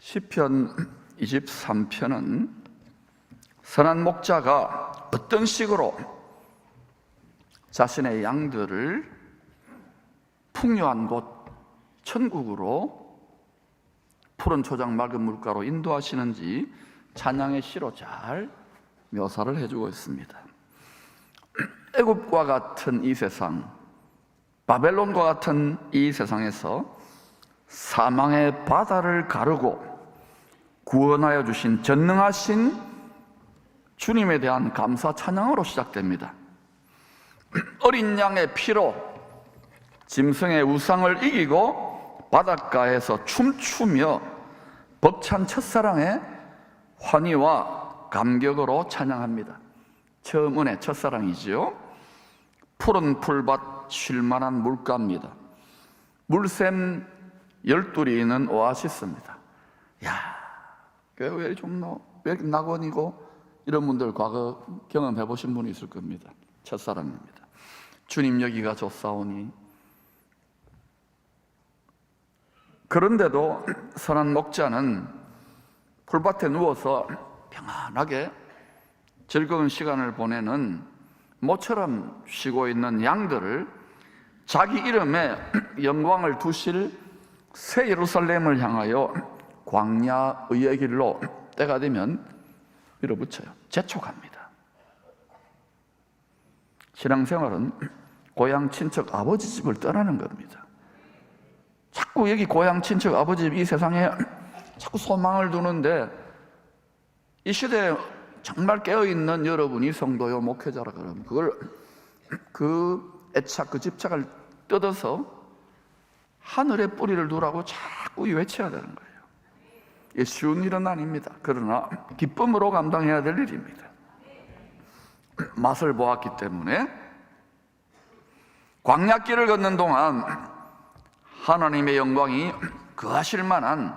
시편 23편은 선한 목자가 어떤 식으로 자신의 양들을 풍요한 곳 천국으로 푸른 초장 맑은 물가로 인도하시는지 찬양의 시로 잘 묘사를 해주고 있습니다. 애굽과 같은 이 세상, 바벨론과 같은 이 세상에서 사망의 바다를 가르고 구원하여 주신 전능하신 주님에 대한 감사 찬양으로 시작됩니다. 어린 양의 피로 짐승의 우상을 이기고 바닷가에서 춤추며 벅찬 첫사랑의 환희와 감격으로 찬양합니다. 처음 은혜 첫사랑이지요. 푸른 풀밭 쉴만한 물가입니다. 물샘 열둘이 있는 오아시스입니다. 왜 낙원이고 이런 분들 과거 경험해 보신 분이 있을 겁니다. 첫사랑입니다. 주님 여기가 좋사오니. 그런데도 선한 목자는 풀밭에 누워서 평안하게 즐거운 시간을 보내는 모처럼 쉬고 있는 양들을 자기 이름에 영광을 두실 새 예루살렘을 향하여 광야의 길로 때가 되면 밀어붙여요. 재촉합니다. 신앙생활은 고향 친척 아버지 집을 떠나는 겁니다. 자꾸 여기 고향 친척 아버지 집 이 세상에 자꾸 소망을 두는데, 이 시대에 정말 깨어있는 여러분이 성도요 목회자라 그러면 그 애착, 그 집착을 뜯어서 하늘에 뿌리를 두라고 자꾸 외쳐야 되는 거예요. 이게 쉬운 일은 아닙니다. 그러나 기쁨으로 감당해야 될 일입니다. 맛을 보았기 때문에 광야길을 걷는 동안 하나님의 영광이 거하실 만한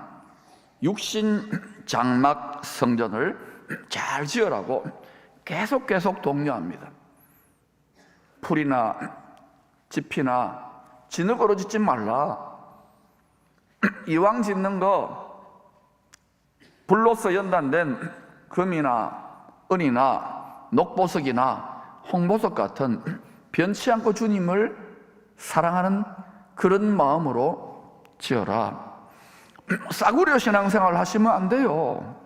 육신 장막 성전을 잘 지으라고 계속 독려합니다. 풀이나 집이나 진흙으로 짓지 말라. 이왕 짓는 거 불로서 연단된 금이나 은이나 녹보석이나 홍보석 같은 변치 않고 주님을 사랑하는 그런 마음으로 지어라. 싸구려 신앙생활 하시면 안 돼요.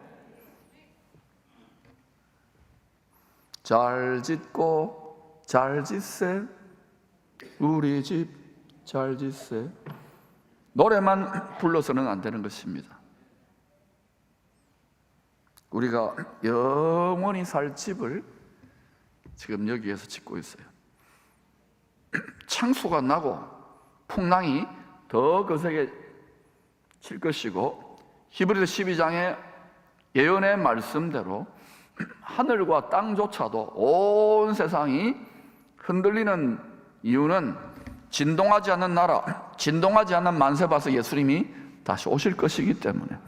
잘 짓고 잘 짓세, 우리 집 잘 짓세. 노래만 불러서는 안 되는 것입니다. 우리가 영원히 살 집을 지금 여기에서 짓고 있어요. 창수가 나고 풍랑이 더 거세게 칠 것이고, 히브리서 12장의 예언의 말씀대로 하늘과 땅조차도 온 세상이 흔들리는 이유는 진동하지 않는 나라, 진동하지 않는 만세바서 예수님이 다시 오실 것이기 때문에,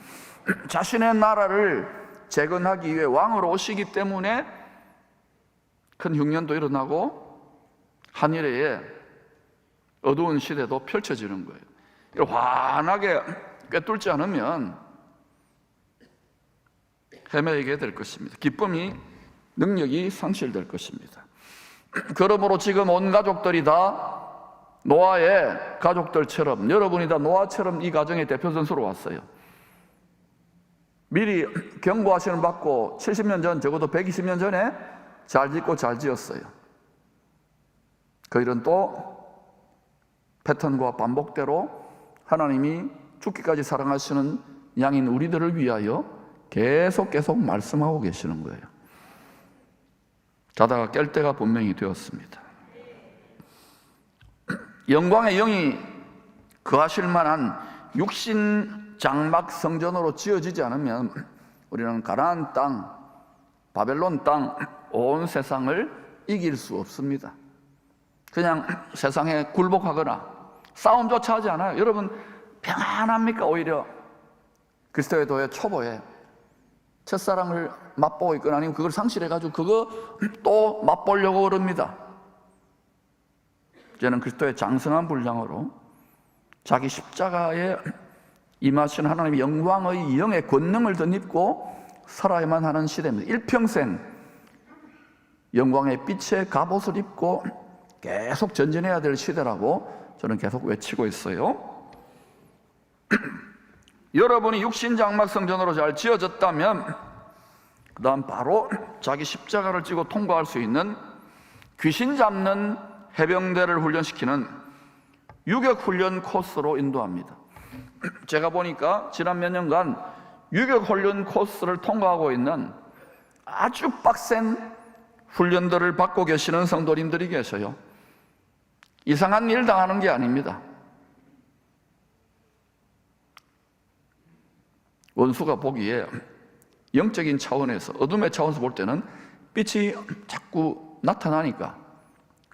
자신의 나라를 재건하기 위해 왕으로 오시기 때문에 큰 흉년도 일어나고 하늘에 어두운 시대도 펼쳐지는 거예요. 이걸 환하게 꿰뚫지 않으면 헤매게 될 것입니다. 기쁨이, 능력이 상실될 것입니다. 그러므로 지금 온 가족들이 다 노아의 가족들처럼, 여러분이 다 노아처럼 이 가정의 대표 선수로 왔어요. 미리 경고하시는 받고 70년 전, 적어도 120년 전에 잘 짓고 잘 지었어요. 그 일은 또 패턴과 반복대로 하나님이 죽기까지 사랑하시는 양인 우리들을 위하여 계속 말씀하고 계시는 거예요. 자다가 깰 때가 분명히 되었습니다. 영광의 영이 거하실 만한 육신 장막 성전으로 지어지지 않으면 우리는 가나안 땅, 바벨론 땅, 온 세상을 이길 수 없습니다. 그냥 세상에 굴복하거나 싸움조차 하지 않아요. 여러분 평안합니까? 오히려 그리스도의 도의 초보에 첫사랑을 맛보고 있거나 아니면 그걸 상실해가지고 그거 또 맛보려고 그럽니다. 저는 그리스도의 장성한 분량으로 자기 십자가의 임하신 하나님의 영광의 영의 권능을 덧입고 살아야만 하는 시대입니다. 일평생 영광의 빛의 갑옷을 입고 계속 전진해야 될 시대라고 저는 계속 외치고 있어요. 여러분이 육신장막 성전으로 잘 지어졌다면 그 다음 바로 자기 십자가를 지고 통과할 수 있는 귀신 잡는 해병대를 훈련시키는 유격훈련 코스로 인도합니다. 제가 보니까 지난 몇 년간 유격훈련 코스를 통과하고 있는 아주 빡센 훈련들을 받고 계시는 성도님들이 계셔요. 이상한 일 당하는 게 아닙니다. 원수가 보기에 영적인 차원에서, 어둠의 차원에서 볼 때는 빛이 자꾸 나타나니까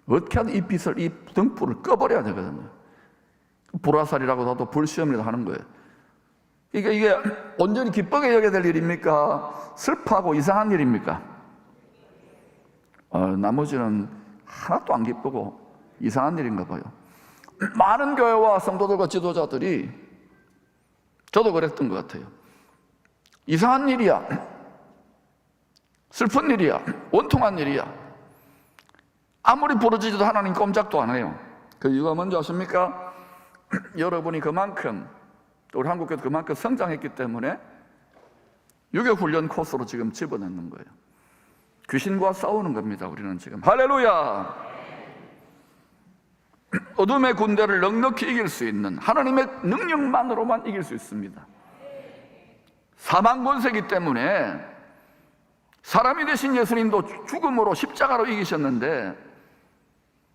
어떻게 하든 이 빛을, 이 등불을 꺼버려야 되거든요. 불화살이라고 해도 불시험이라고 하는 거예요. 이게 온전히 기쁘게 여겨야 될 일입니까? 슬퍼하고 이상한 일입니까? 나머지는 하나도 안 기쁘고 이상한 일인가 봐요. 많은 교회와 성도들과 지도자들이, 저도 그랬던 것 같아요. 이상한 일이야, 슬픈 일이야, 원통한 일이야. 아무리 부르짖어도 하나님 꼼짝도 안 해요. 그 이유가 뭔지 아십니까? 여러분이 그만큼, 우리 한국교회도 그만큼 성장했기 때문에 유격훈련 코스로 지금 집어넣는 거예요. 귀신과 싸우는 겁니다. 우리는 지금. 할렐루야! 어둠의 군대를 넉넉히 이길 수 있는 하나님의 능력만으로만 이길 수 있습니다. 사망 권세이기 때문에 사람이 되신 예수님도 죽음으로 십자가로 이기셨는데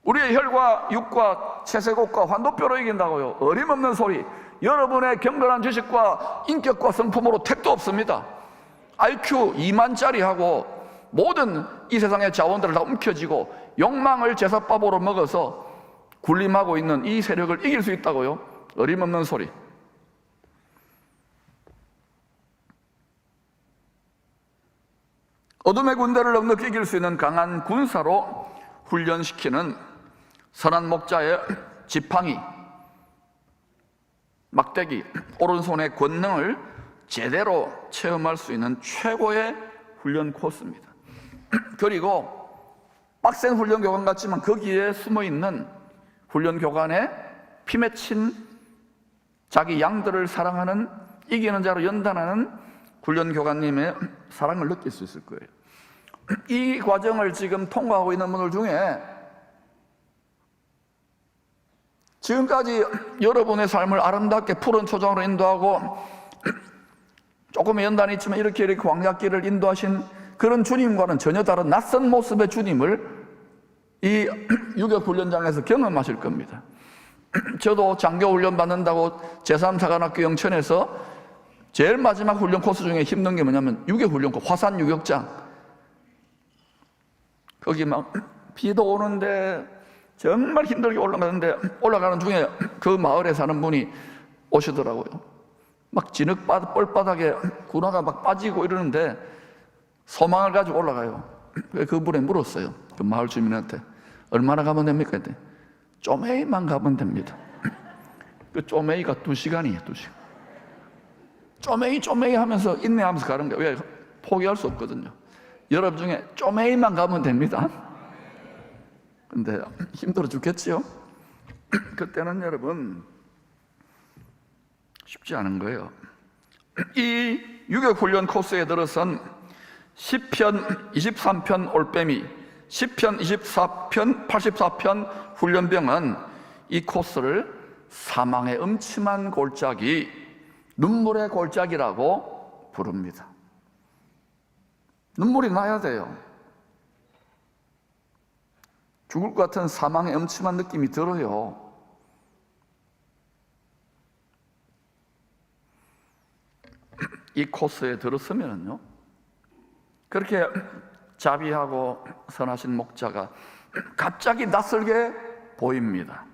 우리의 혈과 육과 채색옷과 환도뼈로 이긴다고요? 어림없는 소리. 여러분의 경건한 지식과 인격과 성품으로 택도 없습니다. IQ 2만짜리하고 모든 이 세상의 자원들을 다 움켜쥐고 욕망을 제사밥으로 먹어서 군림하고 있는 이 세력을 이길 수 있다고요? 어림없는 소리. 어둠의 군대를 넉넉히 이길 수 있는 강한 군사로 훈련시키는 선한 목자의 지팡이, 막대기, 오른손의 권능을 제대로 체험할 수 있는 최고의 훈련 코스입니다. 그리고 빡센 훈련 교관 같지만 거기에 숨어있는 훈련 교관에 피 맺힌 자기 양들을 사랑하는, 이기는 자로 연단하는 훈련 교관님의 사랑을 느낄 수 있을 거예요. 이 과정을 지금 통과하고 있는 분들 중에 지금까지 여러분의 삶을 아름답게 푸른 초장으로 인도하고 조금의 연단이 있지만 이렇게 광야길을 인도하신 그런 주님과는 전혀 다른 낯선 모습의 주님을 이 유격훈련장에서 경험하실 겁니다. 저도 장교훈련 받는다고 제3사관학교 영천에서 제일 마지막 훈련 코스 중에 힘든 게 뭐냐면 유격훈련 코스, 화산 유격장. 거기 막 비도 오는데 정말 힘들게 올라가는데 올라가는 중에 그 마을에 사는 분이 오시더라고요. 막 진흙 뻘바닥에 군화가 막 빠지고 이러는데 소망을 가지고 올라가요. 그분에 물었어요. 그 마을 주민한테 얼마나 가면 됩니까? 했더니 쪼매이만 가면 됩니다. 그 쪼매이가 2시간이에요. 2시간. 쪼매이 하면서 인내하면서 가는 거예요. 왜? 포기할 수 없거든요. 여러분 중에 쪼매이만 가면 됩니다. 근데 힘들어 죽겠지요? 그때는 여러분 쉽지 않은 거예요. 이 유격훈련 코스에 들어선 시편 23편 올빼미, 시편 24편, 84편 훈련병은 이 코스를 사망의 음침한 골짜기, 눈물의 골짜기라고 부릅니다. 눈물이 나야 돼요. 죽을 것 같은 사망의 음침한 느낌이 들어요. 이 코스에 들었으면요, 그렇게 자비하고 선하신 목자가 갑자기 낯설게 보입니다.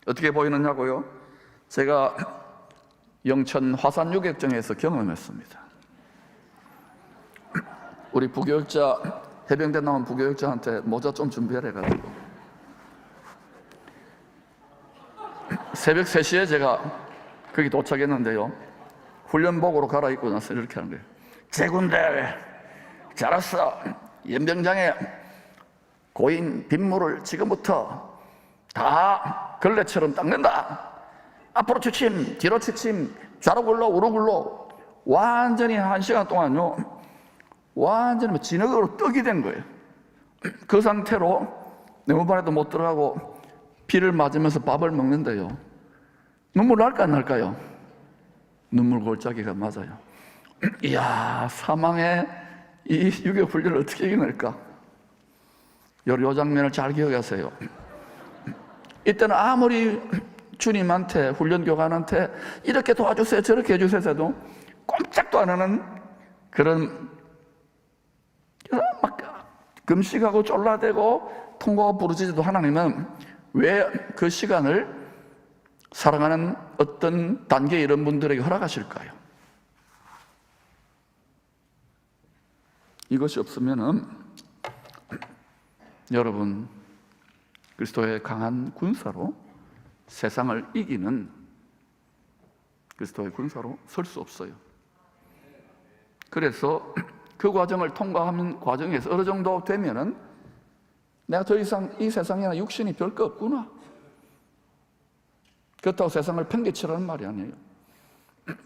어떻게 보이느냐고요? 제가 영천 화산 유격장에서 경험했습니다. 우리 부교육자, 해병대 나온 부교육자한테 모자 좀 준비하래 가지고 새벽 3시에 제가 거기 도착했는데요, 훈련복으로 갈아입고 나서 이렇게 하는 거예요. 제군들 잘했어. 연병장에 고인 빗물을 지금부터 다 걸레처럼 닦는다. 앞으로 취침, 뒤로 취침, 좌로 굴러 우로 굴러. 완전히 1시간 동안요, 완전히 진흙으로 떡이 된 거예요. 그 상태로 내무반에도 못 들어가고 비를 맞으면서 밥을 먹는데요, 눈물 날까 안 날까요? 눈물 골짜기가 맞아요. 이야, 사망의 이 유교 훈련을 어떻게 이겨낼까? 요 장면을 잘 기억하세요. 이때는 아무리 주님한테, 훈련교관한테 이렇게 도와주세요, 저렇게 해주세요 해도 꼼짝도 안 하는 그런 막 금식하고 쫄라대고 통곡하고 부르짖어도 하나님은 왜 그 시간을 사랑하는 어떤 단계의 이런 분들에게 허락하실까요? 이것이 없으면은 여러분, 그리스도의 강한 군사로 세상을 이기는 그리스도의 군사로 설 수 없어요. 그래서 그 과정을 통과하는 과정에서 어느 정도 되면은 내가 더 이상 이 세상에나 육신이 별 거 없구나, 그렇다고 세상을 팽개치라는 말이 아니에요.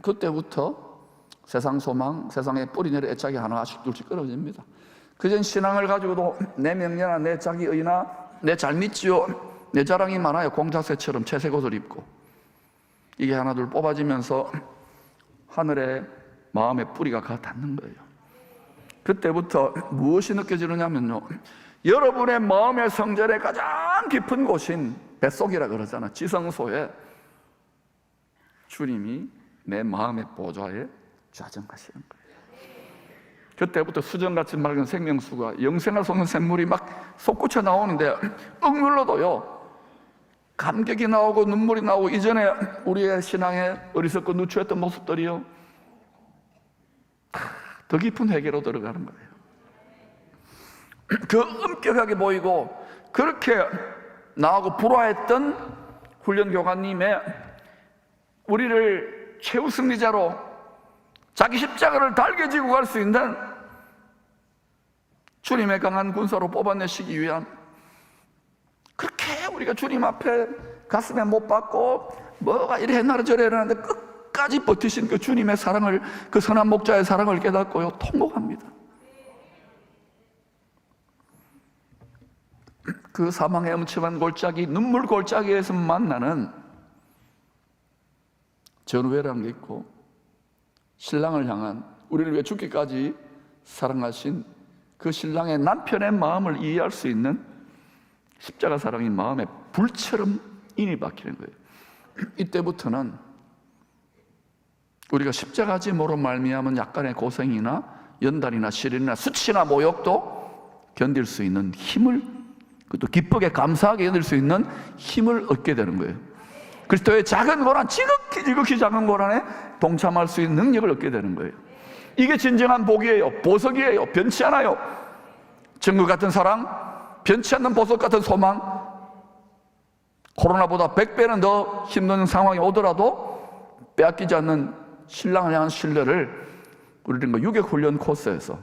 그때부터 세상 소망, 세상에 뿌리내려 애착이 하나씩 둘씩 끊어집니다. 그전 신앙을 가지고도 내 명예나 내 자기의나 내 잘 믿지요, 내 자랑이 많아요. 공자새처럼 채색 옷을 입고 이게 하나둘 뽑아지면서 하늘에 마음의 뿌리가 가 닿는 거예요. 그때부터 무엇이 느껴지느냐면요, 여러분의 마음의 성전의 가장 깊은 곳인 뱃속이라 그러잖아, 지성소에 주님이 내 마음의 보좌에 좌정하시는 거예요. 그때부터 수정같이 맑은 생명수가 영생을 솟는 샘물이 막 솟구쳐 나오는데 억눌러도요, 감격이 나오고 눈물이 나오고 이전에 우리의 신앙에 어리석고 누추했던 모습들이요, 더 깊은 회개로 들어가는 거예요. 그 엄격하게 보이고 그렇게 나하고 불화했던 훈련교관님의 우리를 최후 승리자로 자기 십자가를 달게 지고 갈 수 있는 주님의 강한 군사로 뽑아내시기 위한, 그렇게 우리가 주님 앞에 가슴에 못 박고 뭐가 이래 했나라 저래 했는데 끝까지 버티신 그 주님의 사랑을, 그 선한 목자의 사랑을 깨닫고요, 통곡합니다. 그 사망의 음침한 골짜기, 눈물 골짜기에서 만나는 전우회라는 게 있고, 신랑을 향한, 우리를 위해 죽기까지 사랑하신 그 신랑의 남편의 마음을 이해할 수 있는 십자가 사랑이 마음에 불처럼 인이 박히는 거예요. 이때부터는 우리가 십자가 짐으로 말미암은 약간의 고생이나 연단이나 시련이나 수치나 모욕도 견딜 수 있는 힘을, 그것도 기쁘게 감사하게 견딜 수 있는 힘을 얻게 되는 거예요. 그리스도의 작은 고난, 지극히 작은 고난에 동참할 수 있는 능력을 얻게 되는 거예요. 이게 진정한 복이에요. 보석이에요. 변치 않아요. 정글 같은 사랑, 변치 않는 보석 같은 소망, 코로나보다 100배는 더 힘든 상황이 오더라도 빼앗기지 않는 신랑을 향한 신뢰를 우리는 유격훈련 코스에서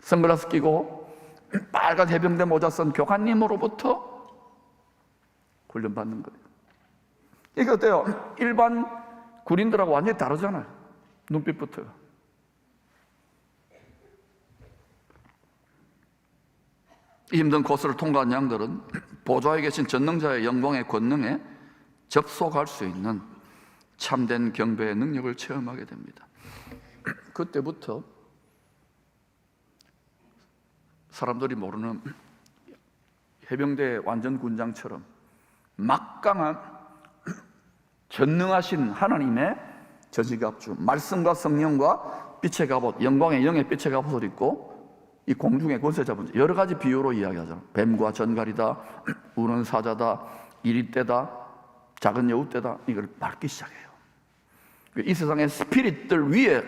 선글라스 끼고 빨간 해병대 모자 쓴 교관님으로부터 훈련받는 거예요. 이게 어때요? 일반 군인들하고 완전히 다르잖아요. 눈빛부터. 이 힘든 코스를 통과한 양들은 보좌에 계신 전능자의 영광의 권능에 접속할 수 있는 참된 경배의 능력을 체험하게 됩니다. 그때부터 사람들이 모르는 해병대 완전 군장처럼 막강한 전능하신 하나님의 전시갑주, 말씀과 성령과 빛의 갑옷, 영광의 영의 빛의 갑옷을 입고 이 공중의 권세 잡은 자, 여러 가지 비유로 이야기하잖아. 뱀과 전갈이다, 우는 사자다, 이리떼다, 작은 여우떼다, 이걸 밟기 시작해요. 이 세상의 스피릿들 위에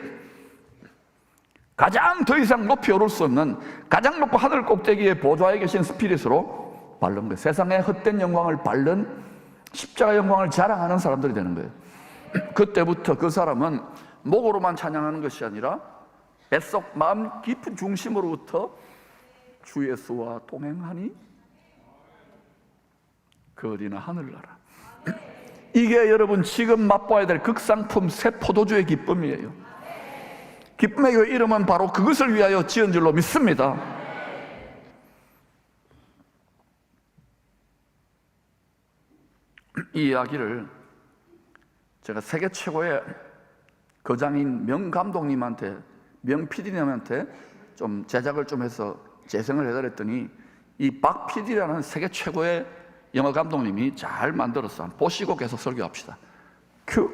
가장 더 이상 높이 오를 수 없는 가장 높은 하늘 꼭대기에 보좌에 계신 스피릿으로 밟는 거예요. 세상의 헛된 영광을 밟는 십자가 영광을 자랑하는 사람들이 되는 거예요. 그때부터 그 사람은 목으로만 찬양하는 것이 아니라 뱃속 마음 깊은 중심으로부터 주 예수와 동행하니 그 어디나 하늘나라. 이게 여러분 지금 맛봐야 될 극상품 새 포도주의 기쁨이에요. 기쁨의 교회 이름은 바로 그것을 위하여 지은 줄로 믿습니다. 이 이야기를 제가 세계 최고의 거장인 명 감독님한테, 명 PD님한테 좀 제작을 좀 해서 재생을 해드렸더니 이 박 PD라는 세계 최고의 영화 감독님이 잘 만들었어. 한번 보시고 계속 설교합시다. 큐.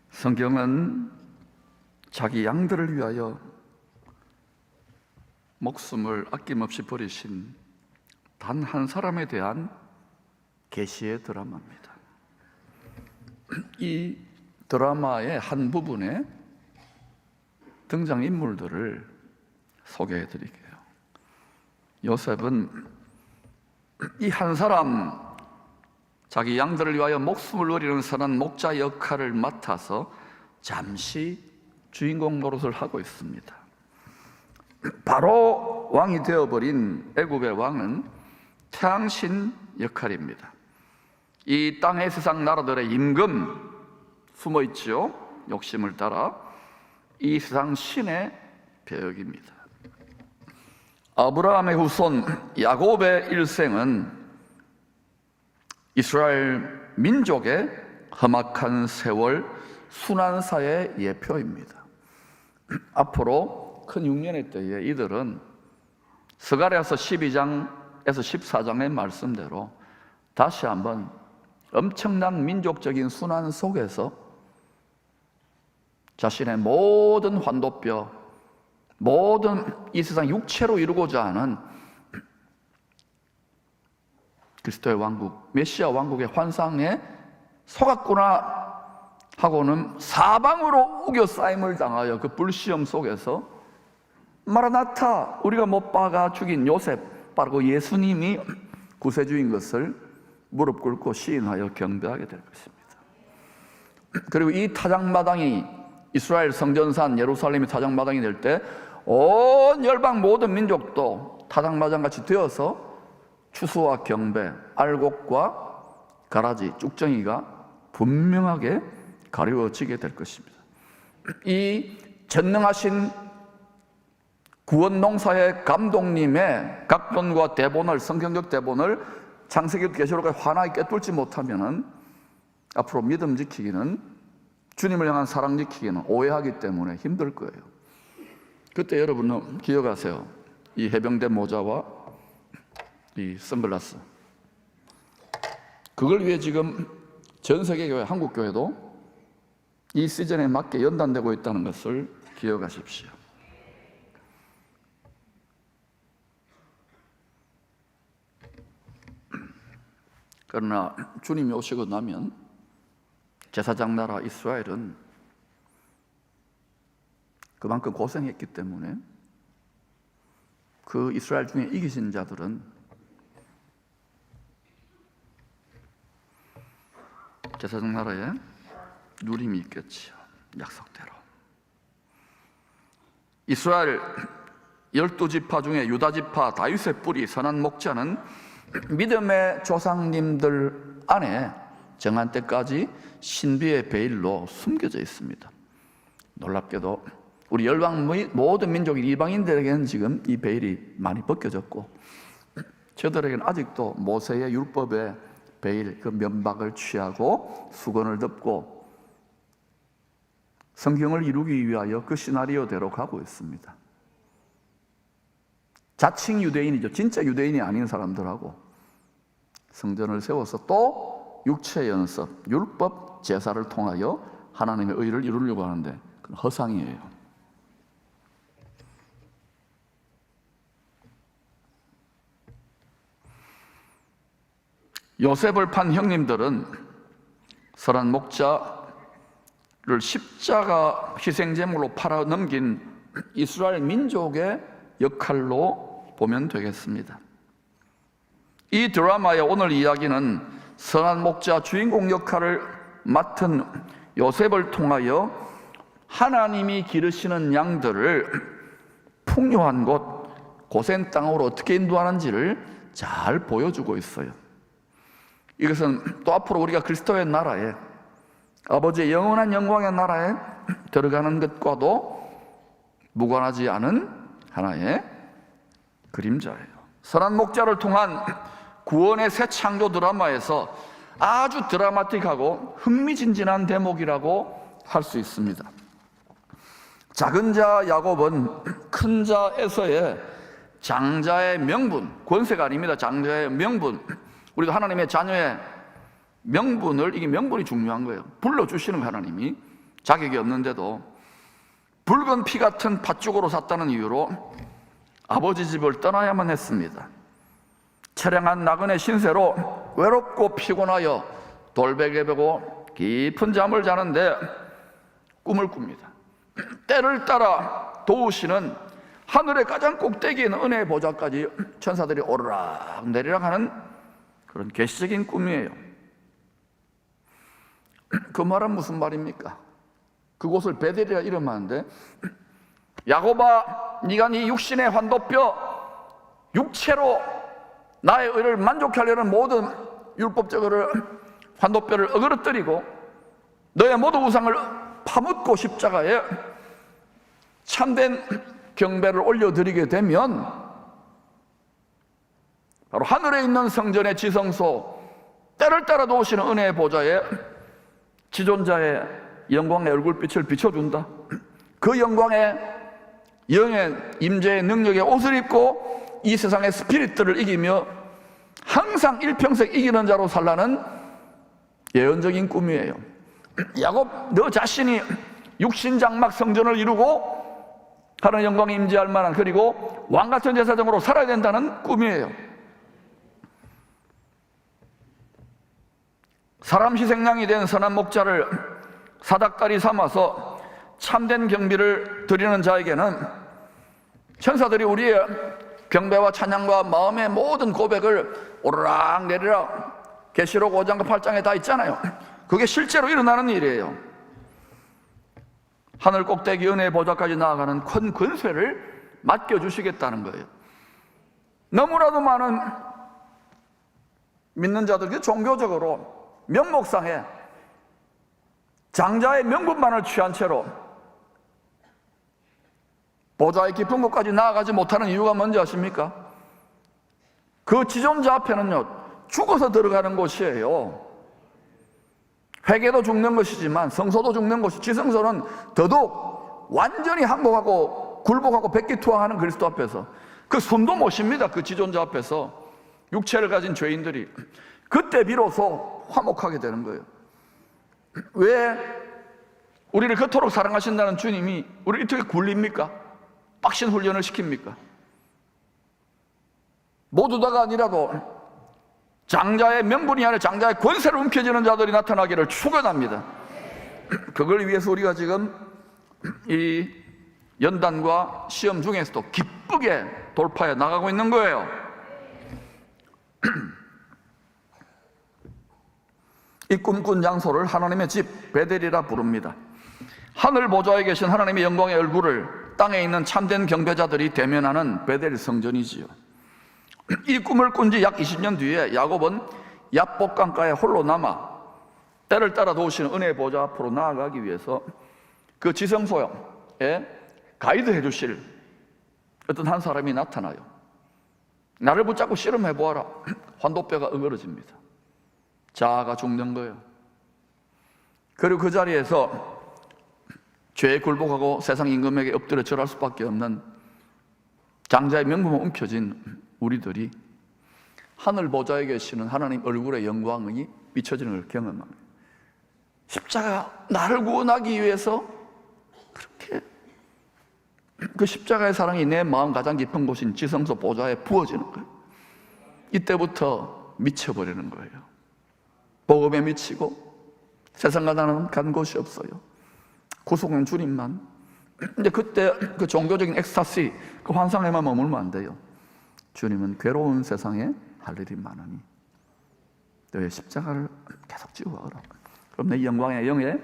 성경은 자기 양들을 위하여 목숨을 아낌없이 버리신 단 한 사람에 대한 계시의 드라마입니다. 이 드라마의 한 부분에 등장인물들을 소개해 드릴게요. 요셉은 이 한 사람, 자기 양들을 위하여 목숨을 버리는 선한 목자 역할을 맡아서 잠시 주인공 노릇을 하고 있습니다. 바로 왕이 되어버린 애굽의 왕은 태양신 역할입니다. 이 땅의 세상 나라들의 임금 숨어 있지요. 욕심을 따라 이 세상 신의 배역입니다. 아브라함의 후손 야곱의 일생은 이스라엘 민족의 험악한 세월 순환사의 예표입니다. 앞으로 큰 흉년의 때에 이들은 스가랴서 12장에서 14장의 말씀대로 다시 한번 엄청난 민족적인 순환 속에서 자신의 모든 환도뼈, 모든 이 세상 육체로 이루고자 하는 그리스도의 왕국, 메시아 왕국의 환상에 속았구나 하고는 사방으로 우겨싸임을 당하여 그 불시험 속에서 마라나타, 우리가 못 박아 죽인 요셉, 바로 예수님이 구세주인 것을 무릎 꿇고 시인하여 경배하게 될 것입니다. 그리고 이 타작마당이 이스라엘 성전산 예루살렘이 타작마당이 될 때 온 열방 모든 민족도 타작마당같이 되어서 추수와 경배, 알곡과 가라지, 쭉정이가 분명하게 가려워지게 될 것입니다. 이 전능하신 구원 농사의 감독님의 각본과 대본을, 성경적 대본을 창세기 계시록에 환하게 꿰뚫지 못하면은 앞으로 믿음 지키기는, 주님을 향한 사랑 지키기는 오해하기 때문에 힘들 거예요. 그때 여러분은 기억하세요. 이 해병대 모자와 이 선글라스, 그걸 위해 지금 전 세계 교회, 한국 교회도 이 시즌에 맞게 연단되고 있다는 것을 기억하십시오. 그러나 주님이 오시고 나면 제사장 나라 이스라엘은 그만큼 고생했기 때문에 그 이스라엘 중에 이기신 자들은 제사장 나라에 누림이 있겠지요. 약속대로. 이스라엘 12지파 중에 유다지파 다윗의 뿌리 선한 목자는 믿음의 조상님들 안에 정한 때까지 신비의 베일로 숨겨져 있습니다. 놀랍게도 우리 열방 모든 민족 이방인들에게는 지금 이 베일이 많이 벗겨졌고, 저들에게는 아직도 모세의 율법의 베일, 그 면박을 취하고 수건을 덮고 성경을 이루기 위하여 그 시나리오대로 가고 있습니다. 자칭 유대인이죠. 진짜 유대인이 아닌 사람들하고 성전을 세워서 또 육체 연습, 율법 제사를 통하여 하나님의 의를 이루려고 하는데 그건 허상이에요. 요셉을 판 형님들은 선한 목자를 십자가 희생제물로 팔아 넘긴 이스라엘 민족의 역할로 보면 되겠습니다. 이 드라마의 오늘 이야기는 선한 목자 주인공 역할을 맡은 요셉을 통하여 하나님이 기르시는 양들을 풍요한 곳, 고센 땅으로 어떻게 인도하는지를 잘 보여주고 있어요. 이것은 또 앞으로 우리가 그리스도의 나라에, 아버지의 영원한 영광의 나라에 들어가는 것과도 무관하지 않은 하나의 그림자예요. 선한 목자를 통한 구원의 새 창조 드라마에서 아주 드라마틱하고 흥미진진한 대목이라고 할 수 있습니다. 작은 자 야곱은 큰 자 에서의 장자의 명분, 권세가 아닙니다. 장자의 명분, 우리가 하나님의 자녀의 명분을, 이게 명분이 중요한 거예요. 불러주시는 하나님이 자격이 없는데도 붉은 피 같은 팥죽으로 샀다는 이유로 아버지 집을 떠나야만 했습니다. 처량한 나그네 신세로 외롭고 피곤하여 돌베개 베고 깊은 잠을 자는데 꿈을 꿉니다. 때를 따라 도우시는 하늘의 가장 꼭대기에 있는 은혜의 보좌까지 천사들이 오르락 내리락 하는 그런 계시적인 꿈이에요. 그 말은 무슨 말입니까? 그곳을 베델이라 이름하는데, 야곱아, 네가 네 육신의 환도뼈, 육체로 나의 의를 만족케 하려는 모든 율법적으로 환도뼈를 어그러뜨리고 너의 모든 우상을 파묻고 십자가에 참된 경배를 올려드리게 되면 바로 하늘에 있는 성전의 지성소, 때를 따라 도우시는 은혜의 보좌에 지존자의 영광의 얼굴빛을 비춰준다. 그 영광의 영의 임재의 능력의 옷을 입고 이 세상의 스피릿들을 이기며 항상 일평생 이기는 자로 살라는 예언적인 꿈이에요. 야곱, 너 자신이 육신장막 성전을 이루고 하나님의 영광에 임재할 만한, 그리고 왕같은 제사장으로 살아야 된다는 꿈이에요. 사람 희생양이 된 선한 목자를 사닥다리 삼아서 참된 경비를 드리는 자에게는 천사들이 우리의 경배와 찬양과 마음의 모든 고백을 오르락 내리락 계시록 5장과 8장에 다 있잖아요. 그게 실제로 일어나는 일이에요. 하늘 꼭대기 은혜의 보좌까지 나아가는 큰 권세를 맡겨주시겠다는 거예요. 너무나도 많은 믿는 자들이 종교적으로 명목상에 장자의 명분만을 취한 채로 보좌의 깊은 곳까지 나아가지 못하는 이유가 뭔지 아십니까? 그 지존자 앞에는요, 죽어서 들어가는 곳이에요. 회개도 죽는 것이지만 성소도 죽는 곳이, 지성소는 더더욱 완전히 항복하고 굴복하고 백기투항하는 그리스도 앞에서 그 숨도 못 쉽니다. 그 지존자 앞에서 육체를 가진 죄인들이 그때 비로소 화목하게 되는 거예요. 왜 우리를 그토록 사랑하신다는 주님이 우리를 이렇게 굴립니까? 빡신 훈련을 시킵니까? 모두 다가 아니라도 장자의 명분이 아니라 장자의 권세를 움켜쥐는 자들이 나타나기를 축원합니다. 그걸 위해서 우리가 지금 이 연단과 시험 중에서도 기쁘게 돌파해 나가고 있는 거예요. 이 꿈꾼 장소를 하나님의 집 베델이라 부릅니다. 하늘 보좌에 계신 하나님의 영광의 얼굴을 땅에 있는 참된 경배자들이 대면하는 베델 성전이지요. 이 꿈을 꾼 지 약 20년 뒤에 야곱은 야복 강가에 홀로 남아 때를 따라 도우시는 은혜의 보좌 앞으로 나아가기 위해서 그 지성소에 가이드해 주실 어떤 한 사람이 나타나요. 나를 붙잡고 실험해 보아라. 환도뼈가 으그러집니다. 자아가 죽는 거예요. 그리고 그 자리에서 죄에 굴복하고 세상 임금에게 엎드려 절할 수밖에 없는 장자의 명분을 움켜쥔 우리들이 하늘 보좌에 계시는 하나님 얼굴의 영광이 비춰지는 걸 경험합니다. 십자가 나를 구원하기 위해서 그렇게 그 십자가의 사랑이 내 마음 가장 깊은 곳인 지성소 보좌에 부어지는 거예요. 이때부터 미쳐버리는 거예요. 복음에 미치고 세상과 나는 간 곳이 없어요. 구속은 주님만. 근데 그때 그 종교적인 엑스타시, 그 환상에만 머물면 안 돼요. 주님은 괴로운 세상에 할 일이 많으니 너의 십자가를 계속 지워가라. 그럼 내 영광의 영에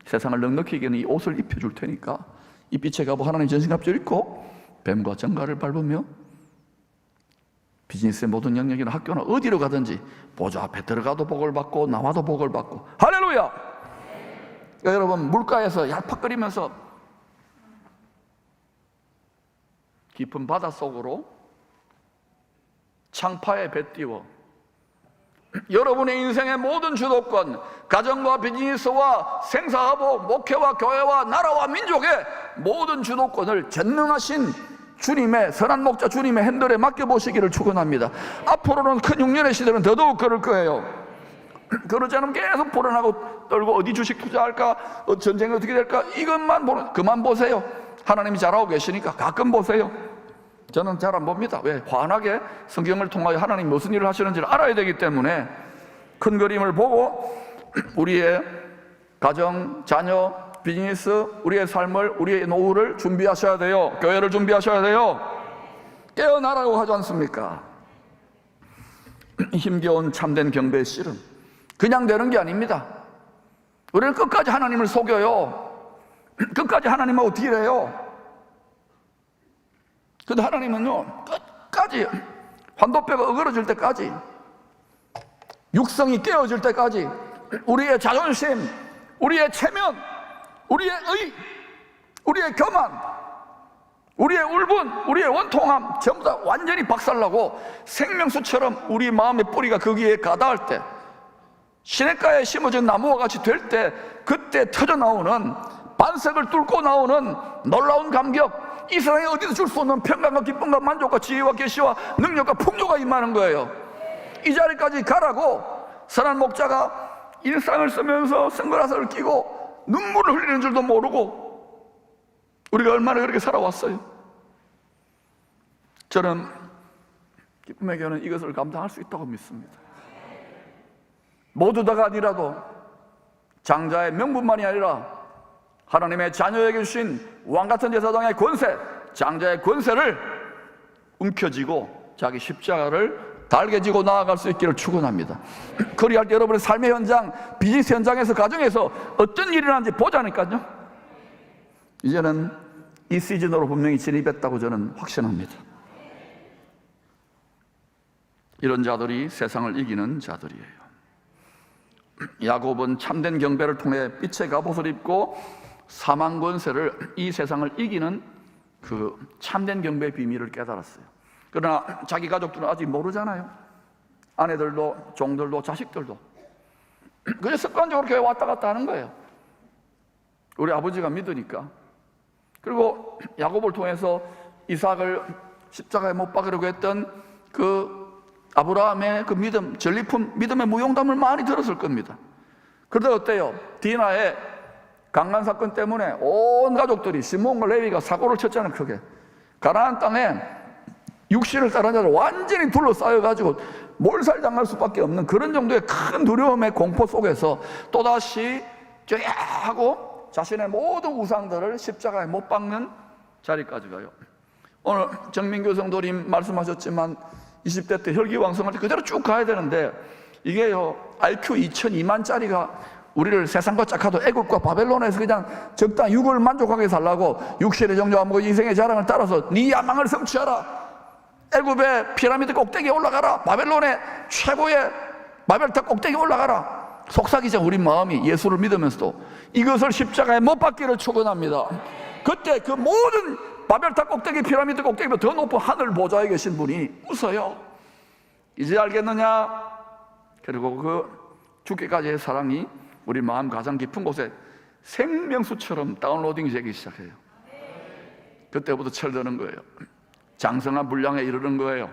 세상을 넉넉히 이기는 이 옷을 입혀줄 테니까 이 빛의 갑옷 하나님 전신갑주를 입고 뱀과 정갈을 밟으며 비즈니스의 모든 영역이나 학교나 어디로 가든지 보좌 앞에 들어가도 복을 받고 나와도 복을 받고. 할렐루야! 그러니까 여러분, 물가에서 얄팍거리면서 깊은 바닷속으로 창파에 배 띄워 여러분의 인생의 모든 주도권, 가정과 비즈니스와 생사하복, 목회와 교회와 나라와 민족의 모든 주도권을 전능하신 주님의 선한 목자 주님의 핸들에 맡겨보시기를 축원합니다. 앞으로는 큰 흉년의 시대는 더더욱 그럴 거예요. 그러지 않으면 계속 불안하고 떨고 어디 주식 투자할까, 전쟁이 어떻게 될까, 이것만 보는, 그만 보세요. 하나님이 잘하고 계시니까 가끔 보세요. 저는 잘 안 봅니다. 왜? 환하게 성경을 통하여 하나님이 무슨 일을 하시는지를 알아야 되기 때문에 큰 그림을 보고 우리의 가정, 자녀, 비즈니스, 우리의 삶을, 우리의 노후를 준비하셔야 돼요. 교회를 준비하셔야 돼요. 깨어나라고 하지 않습니까? 힘겨운 참된 경배의 씨름, 그냥 되는 게 아닙니다. 우리는 끝까지 하나님을 속여요. 끝까지 하나님하고 딜해요. 근데 하나님은요, 끝까지 환도뼈가 어그러질 때까지, 육성이 깨어질 때까지 우리의 자존심, 우리의 체면, 우리의 의, 우리의 교만, 우리의 울분, 우리의 원통함 전부 다 완전히 박살나고 생명수처럼 우리 마음의 뿌리가 거기에 가닿을 때, 시냇가에 심어진 나무와 같이 될 때, 그때 터져나오는, 반석을 뚫고 나오는 놀라운 감격, 이 세상에 어디도 줄 수 없는 평강과 기쁨과 만족과 지혜와 계시와 능력과 풍요가 임하는 거예요. 이 자리까지 가라고 선한 목자가 일상을 쓰면서 선글라스를 끼고 눈물을 흘리는 줄도 모르고 우리가 얼마나 그렇게 살아왔어요. 저는 기쁨의 교회는 이것을 감당할 수 있다고 믿습니다. 모두 다가 아니라도 장자의 명분만이 아니라 하나님의 자녀에게 주신 왕같은 제사장의 권세, 장자의 권세를 움켜쥐고 자기 십자가를 달게 지고 나아갈 수 있기를 축원합니다. 그리할 때 여러분의 삶의 현장, 비즈니스 현장에서, 가정에서 어떤 일이 일어나는지 보자니까요. 이제는 이 시즌으로 분명히 진입했다고 저는 확신합니다. 이런 자들이 세상을 이기는 자들이에요. 야곱은 참된 경배를 통해 빛의 갑옷을 입고 사망 권세를, 이 세상을 이기는 그 참된 경배의 비밀을 깨달았어요. 그러나 자기 가족들은 아직 모르잖아요. 아내들도, 종들도, 자식들도. 그냥 습관적으로 교회 왔다 갔다 하는 거예요. 우리 아버지가 믿으니까. 그리고 야곱을 통해서 이삭을 십자가에 못 박으려고 했던 그 아브라함의 그 믿음, 전리품, 믿음의 무용담을 많이 들었을 겁니다. 그런데 어때요? 디나의 강간 사건 때문에 온 가족들이, 시몬과 레위가 사고를 쳤잖아요. 크게. 가나안 땅에 육신을 따른 자들 완전히 둘러싸여가지고 몰살당할 수밖에 없는 그런 정도의 큰 두려움의 공포 속에서 또다시 쬐하고 자신의 모든 우상들을 십자가에 못 박는 자리까지 가요. 오늘 정민교 성도님 말씀하셨지만 20대 때 혈기왕성할 때 그대로 쭉 가야 되는데, 이게요 IQ 2002만짜리가 우리를 세상과 짝하도 애국과 바벨론에서 그냥 적당히 육을 만족하게 살라고 육신의 정죄와 뭐 인생의 자랑을 따라서 네 야망을 성취하라, 애굽의 피라미드 꼭대기에 올라가라, 바벨론의 최고의 바벨탑 꼭대기에 올라가라, 속삭이자 우리 마음이 예수를 믿으면서도 이것을 십자가에 못 박기를 축원합니다. 그때 그 모든 바벨탑 꼭대기, 피라미드 꼭대기보다 더 높은 하늘 보좌에 계신 분이 웃어요. 이제 알겠느냐? 그리고 그 죽기까지의 사랑이 우리 마음 가장 깊은 곳에 생명수처럼 다운로딩이 되기 시작해요. 그때부터 철드는 거예요. 장성한 분량에 이르는 거예요.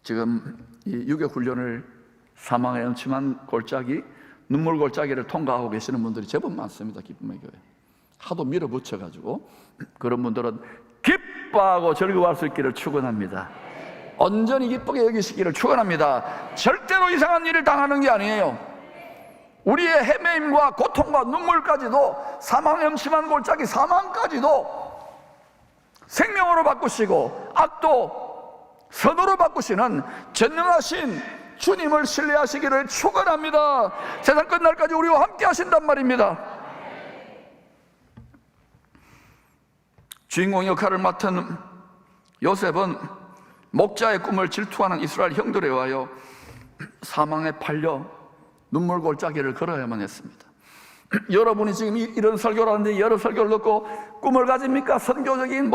지금 이 유교 훈련을 사망의 음침한 골짜기, 눈물 골짜기를 통과하고 계시는 분들이 제법 많습니다. 기쁨의 교회. 하도 밀어붙여가지고 그런 분들은 기뻐하고 즐거워할 수 있기를 축원합니다. 온전히 기쁘게 여기시기를 축원합니다. 절대로 이상한 일을 당하는 게 아니에요. 우리의 헤매임과 고통과 눈물까지도, 사망의 음침한 골짜기 사망까지도 생명으로 바꾸시고 악도 선으로 바꾸시는 전능하신 주님을 신뢰하시기를 축원합니다. 세상 끝날까지 우리와 함께 하신단 말입니다. 주인공 역할을 맡은 요셉은 목자의 꿈을 질투하는 이스라엘 형들에 의하여 사망에 팔려 눈물 골짜기를 걸어야만 했습니다. 여러분이 지금 이런 설교를 하는데 여러 설교를 듣고 꿈을 가집니까? 선교적인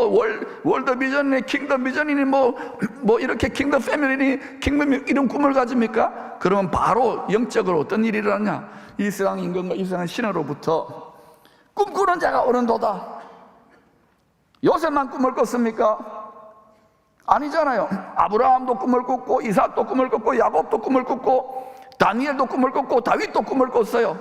월드 비전이니 킹덤 비전이니 뭐 이렇게 킹덤 패밀리니 킹덤 이런 꿈을 가집니까? 그러면 바로 영적으로 어떤 일이 일어나냐? 이 세상 인간과 이 세상 신으로부터 꿈꾸는 자가 오는도다. 요셉만 꿈을 꿨습니까? 아니잖아요. 아브라함도 꿈을 꿨고, 이삭도 꿈을 꿨고, 야곱도 꿈을 꿨고, 다니엘도 꿈을 꿨고, 다윗도 꿈을 꿨어요.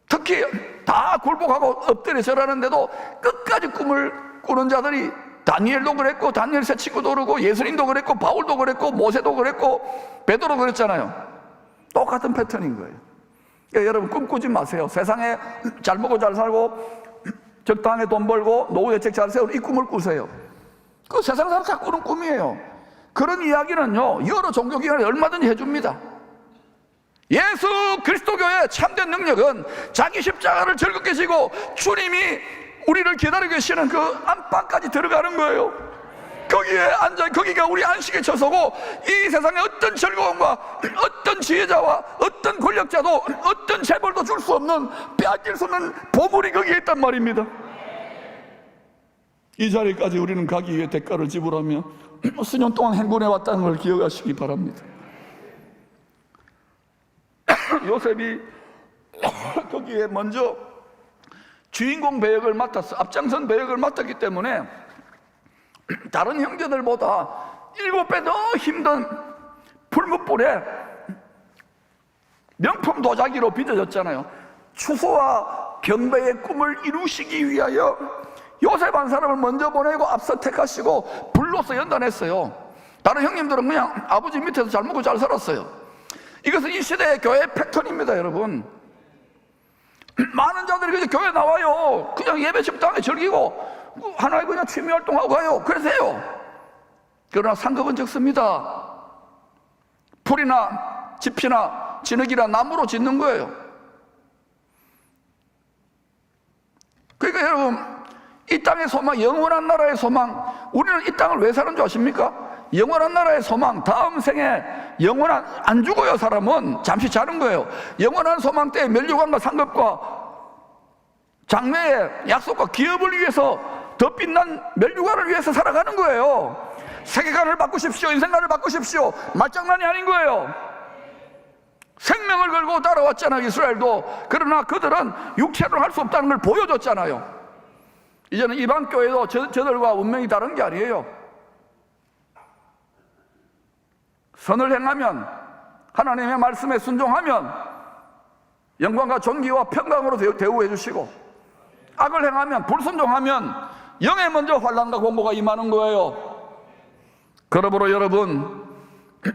특히 다 굴복하고 엎드려 절하는데도 끝까지 꿈을 꾸는 자들이, 다니엘도 그랬고, 다니엘 세 친구도 그러고, 예수님도 그랬고, 바울도 그랬고, 모세도 그랬고, 베드로 그랬잖아요. 똑같은 패턴인 거예요. 그러니까 여러분 꿈꾸지 마세요. 세상에 잘 먹고 잘 살고 적당하게 돈 벌고 노후 대책 잘 세우는 이 꿈을 꾸세요. 그 세상 사람 다 꾸는 꿈이에요. 그런 이야기는요 여러 종교기관이 얼마든지 해줍니다. 예수 그리스도 교회의 참된 능력은 자기 십자가를 즐겁게 지고 주님이 우리를 기다리고 계시는 그 안방까지 들어가는 거예요. 거기에 앉아, 거기가 우리 안식의 처소고, 이 세상의 어떤 즐거움과 어떤 지혜자와 어떤 권력자도 어떤 재벌도 줄 수 없는, 빼앗길 수 없는 보물이 거기에 있단 말입니다. 이 자리까지 우리는 가기 위해 대가를 지불하며 수년 동안 행군해 왔다는 걸 기억하시기 바랍니다. 요셉이 거기에 먼저 주인공 배역을 맡았어. 앞장선 배역을 맡았기 때문에 다른 형제들보다 7배 더 힘든 풀무불에 명품 도자기로 빚어졌잖아요. 추수와 경배의 꿈을 이루시기 위하여 요셉 한 사람을 먼저 보내고 앞서 택하시고 불로서 연단했어요. 다른 형님들은 그냥 아버지 밑에서 잘 먹고 잘 살았어요. 이것은 이 시대의 교회 패턴입니다, 여러분. 많은 자들이 그냥 교회 나와요. 그냥 예배 식당에 즐기고 하나의 그냥 취미 활동하고 가요. 그러세요. 그러나 상급은 적습니다. 풀이나 짚이나 진흙이나 나무로 짓는 거예요. 그러니까 여러분, 이 땅의 소망, 영원한 나라의 소망, 우리는 이 땅을 왜 사는 줄 아십니까? 영원한 나라의 소망, 다음 생에 영원한, 안 죽어요. 사람은 잠시 자는 거예요. 영원한 소망 때에 면류관과 상급과 장래의 약속과 기업을 위해서 더 빛난 면류관을 위해서 살아가는 거예요. 세계관을 바꾸십시오. 인생관을 바꾸십시오. 말장난이 아닌 거예요. 생명을 걸고 따라왔잖아요, 이스라엘도. 그러나 그들은 육체로 할 수 없다는 걸 보여줬잖아요. 이제는 이방 교회도 저들과 운명이 다른 게 아니에요. 선을 행하면, 하나님의 말씀에 순종하면 영광과 존귀와 평강으로 대우해 주시고, 악을 행하면, 불순종하면 영에 먼저 환난과 공고가 임하는 거예요. 그러므로 여러분,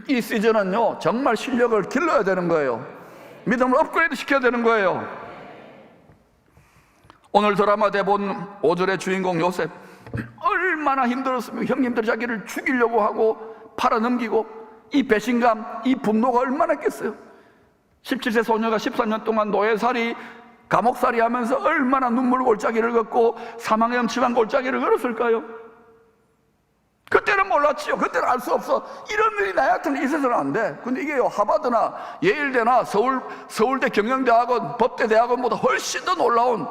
이 시즌은요, 정말 실력을 길러야 되는 거예요. 믿음을 업그레이드 시켜야 되는 거예요. 오늘 드라마 대본 5절의 주인공 요셉, 얼마나 힘들었으면 형님들이 자기를 죽이려고 하고 팔아넘기고, 이 배신감, 이 분노가 얼마나 있겠어요. 17세 소녀가 13년 동안 노예살이, 감옥살이 하면서 얼마나 눈물 골짜기를 걷고 사망의 음침한 골짜기를 걸었을까요? 그때는 몰랐지요. 그때는 알 수 없어. 이런 일이 나한테는 있어서는 안 돼. 근데 이게요, 하버드나 예일대나 서울대 경영대학원, 법대대학원보다 훨씬 더 놀라운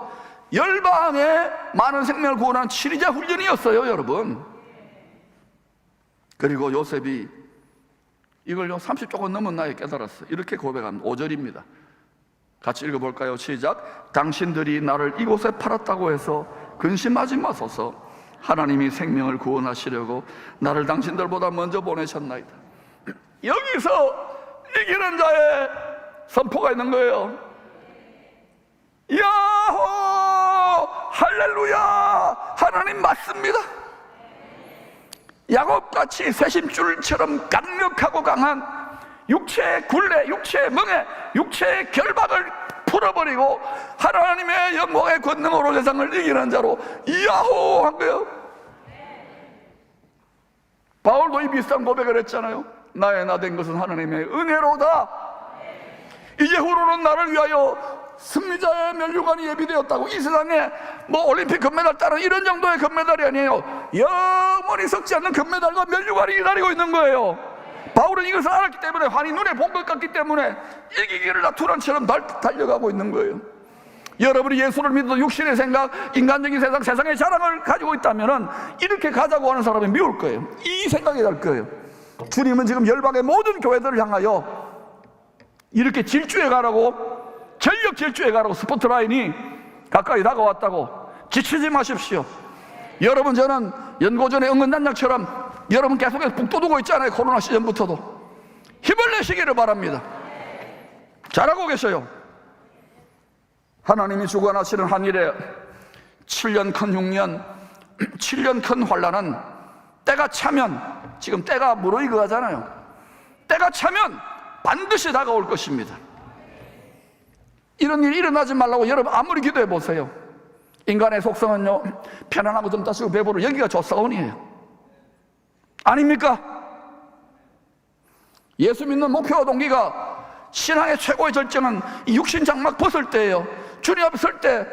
열방의 많은 생명을 구원하는 치리자 훈련이었어요, 여러분. 그리고 요셉이 이걸요, 30조금 넘은 나이에 깨달았어요. 이렇게 고백합니다. 5절입니다. 같이 읽어볼까요? 시작. 당신들이 나를 이곳에 팔았다고 해서 근심하지 마소서. 하나님이 생명을 구원하시려고 나를 당신들보다 먼저 보내셨나이다. 여기서 이기는 자의 선포가 있는 거예요. 야호! 할렐루야! 하나님 맞습니다. 야곱같이 새심줄처럼 강력하고 강한 육체의 굴레, 육체의 멍에, 육체의 결박을 풀어버리고 하나님의 영광의 권능으로 세상을 이기는 자로 야호! 한 거예요. 바울도 이 비슷한 고백을 했잖아요. 나의 나 된 것은 하나님의 은혜로다. 이제후로는 나를 위하여 승리자의 면류관이 예비되었다고. 이 세상에 뭐 올림픽 금메달 따는 이런 정도의 금메달이 아니에요. 영원히 썩지 않는 금메달과 면류관이 기다리고 있는 거예요. 바울은 이것을 알았기 때문에, 환히 눈에 본 것 같기 때문에 이기기를 나투란처럼 달려가고 있는 거예요. 여러분이 예수를 믿어도 육신의 생각, 인간적인 세상, 세상의 자랑을 가지고 있다면 이렇게 가자고 하는 사람이 미울 거예요. 이 생각이 날 거예요. 주님은 지금 열방의 모든 교회들을 향하여 이렇게 질주해 가라고, 전력 질주해 가라고, 스포트라인이 가까이 다가왔다고. 지치지 마십시오. 여러분, 저는 연고전의 응은단장처럼 여러분 계속해서 북돋우고 있잖아요. 코로나 시즌부터도. 힘을 내시기를 바랍니다. 잘하고 계셔요. 하나님이 주관하시는 한 일에 7년 큰 흉년, 7년 큰 환란은 때가 차면, 지금 때가 무르익어 가잖아요. 때가 차면 반드시 다가올 것입니다. 이런 일이 일어나지 말라고 여러분 아무리 기도해 보세요. 인간의 속성은요, 편안하고 좀 따시고 배부르, 여기가 조사원이에요. 아닙니까? 예수 믿는 목표와 동기가, 신앙의 최고의 절정은 이 육신 장막 벗을 때예요. 주님 앞에 설 때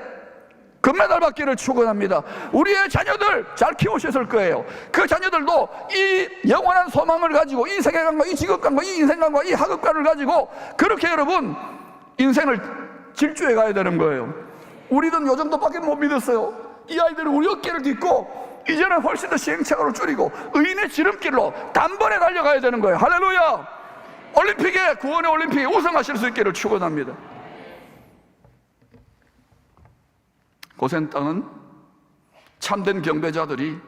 금메달 받기를 축원합니다. 우리의 자녀들 잘 키우셨을 거예요. 그 자녀들도 이 영원한 소망을 가지고, 이 세계관과 이 직업관과 이 인생관과 이 학업관을 가지고 그렇게 여러분 인생을 질주해 가야 되는 거예요. 우리는 요 정도밖에 못 믿었어요. 이 아이들은 우리 어깨를 딛고 이제는 훨씬 더 시행착오를 줄이고 의인의 지름길로 단번에 달려가야 되는 거예요. 할렐루야! 올림픽에, 구원의 올림픽에 우승하실 수 있기를 축원합니다. 고센 땅은 참된 경배자들이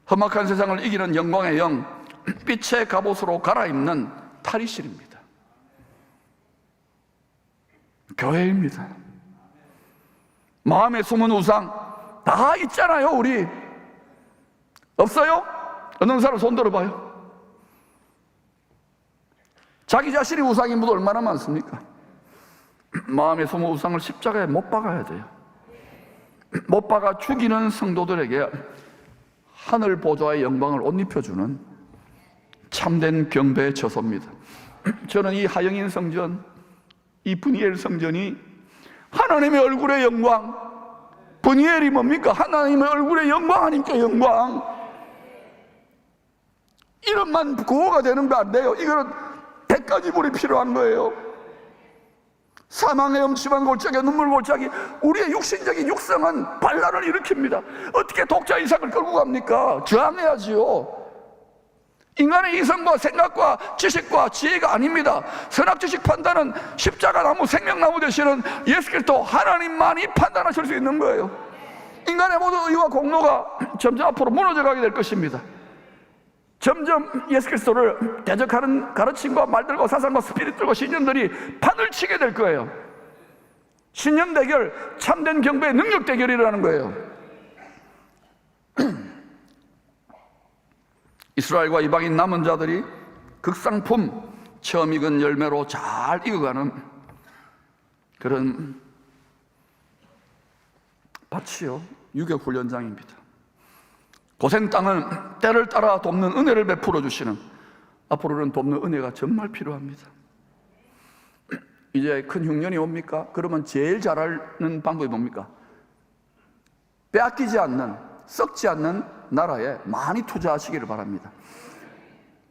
험악한 세상을 이기는 영광의 영, 빛의 갑옷으로 갈아입는 탈의실입니다. 교회입니다. 마음에 숨은 우상 다 있잖아요. 우리 없어요? 어느 사람 손 들어봐요. 자기 자신이 우상인 분도 얼마나 많습니까? 마음에 숨은 우상을 십자가에 못 박아야 돼요. 못 박아 죽이는 성도들에게 하늘 보좌의 영광을 옷 입혀주는 참된 경배의 처소입니다. 저는 이 하영인 성전, 이 브니엘 성전이 하나님의 얼굴의 영광, 브니엘이 뭡니까? 하나님의 얼굴의 영광 아닙니까? 영광. 이름만 구호가 되는 거 안 돼요. 이거는 100가지 불이 필요한 거예요. 사망의 음침한 골짜기, 눈물 골짜기, 우리의 육신적인 육성은 반란을 일으킵니다. 어떻게 독자 이삭을 끌고 갑니까? 저항해야지요. 인간의 이성과 생각과 지식과 지혜가 아닙니다. 선악지식 판단은 십자가나무, 생명나무 되시는 예수 그리스도 하나님만이 판단하실 수 있는 거예요. 인간의 모든 의와 공로가 점점 앞으로 무너져가게 될 것입니다. 점점 예수 그리스도를 대적하는 가르침과 말들과 사상과 스피릿들과 신념들이 판을 치게 될 거예요. 신념 대결, 참된 경배의 능력 대결이 일어나는 거예요. 이스라엘과 이방인 남은 자들이 극상품, 처음 익은 열매로 잘 익어가는 그런 밭이요, 유격훈련장입니다. 고센 땅은 때를 따라 돕는 은혜를 베풀어 주시는, 앞으로는 돕는 은혜가 정말 필요합니다. 이제 큰 흉년이 옵니까? 그러면 제일 잘하는 방법이 뭡니까? 빼앗기지 않는, 썩지 않는 나라에 많이 투자하시기를 바랍니다.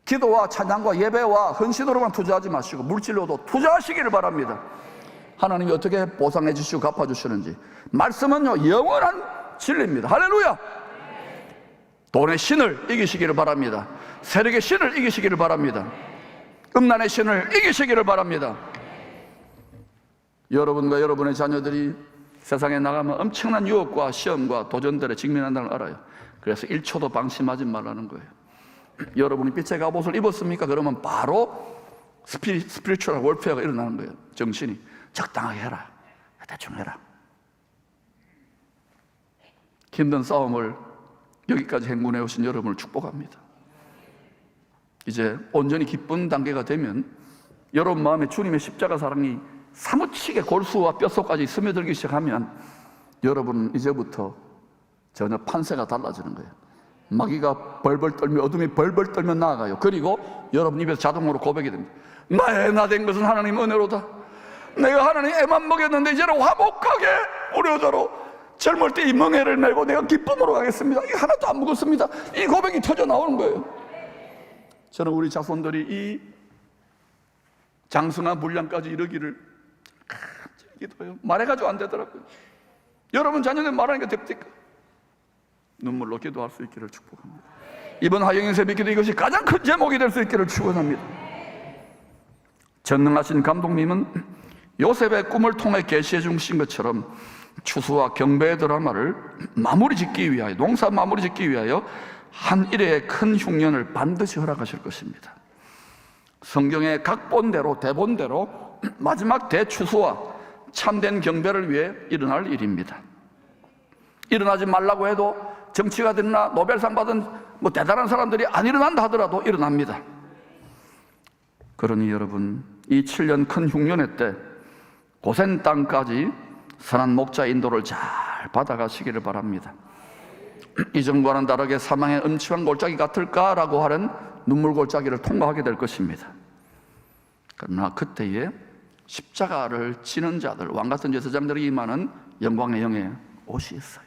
기도와 찬양과 예배와 헌신으로만 투자하지 마시고 물질로도 투자하시기를 바랍니다. 하나님이 어떻게 보상해 주시고 갚아 주시는지. 말씀은요, 영원한 진리입니다. 할렐루야! 돈의 신을 이기시기를 바랍니다. 세력의 신을 이기시기를 바랍니다. 음란의 신을 이기시기를 바랍니다. 여러분과 여러분의 자녀들이 세상에 나가면 엄청난 유혹과 시험과 도전들에 직면한다는 걸 알아요. 그래서 1초도 방심하지 말라는 거예요. 여러분이 빛의 갑옷을 입었습니까? 그러면 바로 스피리추얼 월페어가 일어나는 거예요. 정신이 적당하게 해라, 대충 해라. 힘든 싸움을 여기까지 행군해 오신 여러분을 축복합니다. 이제 온전히 기쁜 단계가 되면 여러분 마음에 주님의 십자가 사랑이 사무치게 골수와 뼛속까지 스며들기 시작하면 여러분은 이제부터 전혀 판세가 달라지는 거예요. 마귀가 벌벌 떨며 어둠이 벌벌 떨며 나아가요. 그리고 여러분 입에서 자동으로 고백이 됩니다. 나의 나 된 것은 하나님 은혜로다. 내가 하나님 애만 먹였는데 이제는 화목하게 우리 여자로 젊을 때 이 멍에를 메고 내가 기쁨으로 가겠습니다. 이거 하나도 안 묵었습니다. 이 고백이 터져 나오는 거예요. 저는 우리 자손들이 이 장성한 분량까지 이르기를 기도해요. 말해가지고 안 되더라고요. 여러분 자녀들 말하니까 됩니까? 눈물로 기도할 수 있기를 축복합니다. 이번 하영인 새벽기도 이것이 가장 큰 제목이 될 수 있기를 축원합니다. 전능하신 감독님은 요셉의 꿈을 통해 계시해 주신 것처럼 추수와 경배의 드라마를 마무리 짓기 위하여, 농사 마무리 짓기 위하여 한 일회의 큰 흉년을 반드시 허락하실 것입니다. 성경의 각본대로, 대본대로 마지막 대추수와 참된 경배를 위해 일어날 일입니다. 일어나지 말라고 해도 정치가들이나 노벨상 받은 대단한 사람들이 안 일어난다 하더라도 일어납니다. 그러니 여러분, 이 7년 큰 흉년의 때 고센 땅까지 선한 목자 인도를 잘 받아가시기를 바랍니다. 이전과는 다르게 사망의 음침한 골짜기 같을까라고 하는 눈물 골짜기를 통과하게 될 것입니다. 그러나 그때에 십자가를 지는 자들, 왕같은 제사장들이 임하는 영광의 영에 옷이 있어요.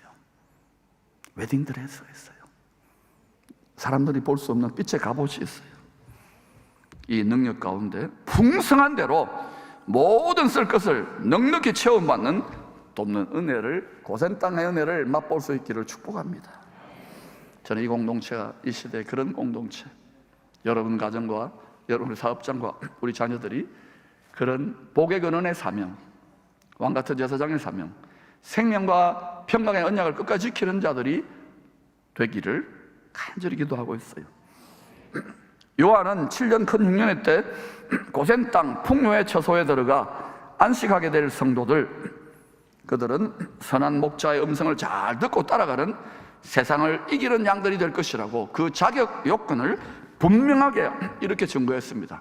웨딩드레스가 있어요. 사람들이 볼 수 없는 빛의 갑옷이 있어요. 이 능력 가운데 풍성한 대로 모든 쓸 것을 넉넉히 체험받는 돕는 은혜를, 고센 땅의 은혜를 맛볼 수 있기를 축복합니다. 저는 이 공동체가 이 시대의 그런 공동체, 여러분 가정과 여러분의 사업장과 우리 자녀들이 그런 복의 근원의 사명, 왕같은 제사장의 사명, 생명과 평강의 언약을 끝까지 지키는 자들이 되기를 간절히 기도하고 있어요. 요한은 7년 큰 흉년의 때 고센 땅 풍요의 처소에 들어가 안식하게 될 성도들, 그들은 선한 목자의 음성을 잘 듣고 따라가는 세상을 이기는 양들이 될 것이라고 그 자격 요건을 분명하게 이렇게 증거했습니다.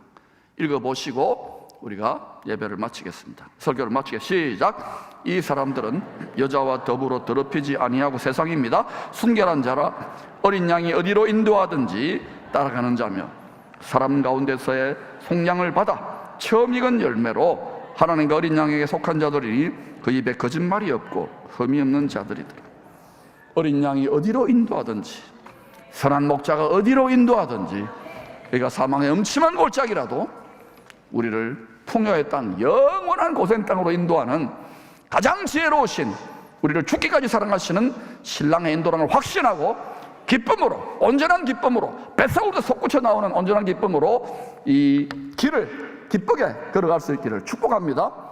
읽어보시고 우리가 예배를 마치겠습니다. 설교를 마치게 시작. 이 사람들은 여자와 더불어 더럽히지 아니하고 세상입니다. 순결한 자라 어린 양이 어디로 인도하든지 따라가는 자며 사람 가운데서의 속량을 받아 처음 익은 열매로 하나님과 어린 양에게 속한 자들이니 그 입에 거짓말이 없고 흠이 없는 자들이더라. 어린 양이 어디로 인도하든지, 선한 목자가 어디로 인도하든지, 그러니까 사망의 음침한 골짜기라도 우리를 풍요의 땅, 영원한 고센 땅으로 인도하는 가장 지혜로우신, 우리를 죽기까지 사랑하시는 신랑의 인도랑을 확신하고 기쁨으로, 온전한 기쁨으로, 뱃사울에서 솟구쳐 나오는 온전한 기쁨으로 이 길을 기쁘게 걸어갈 수 있기를 축복합니다.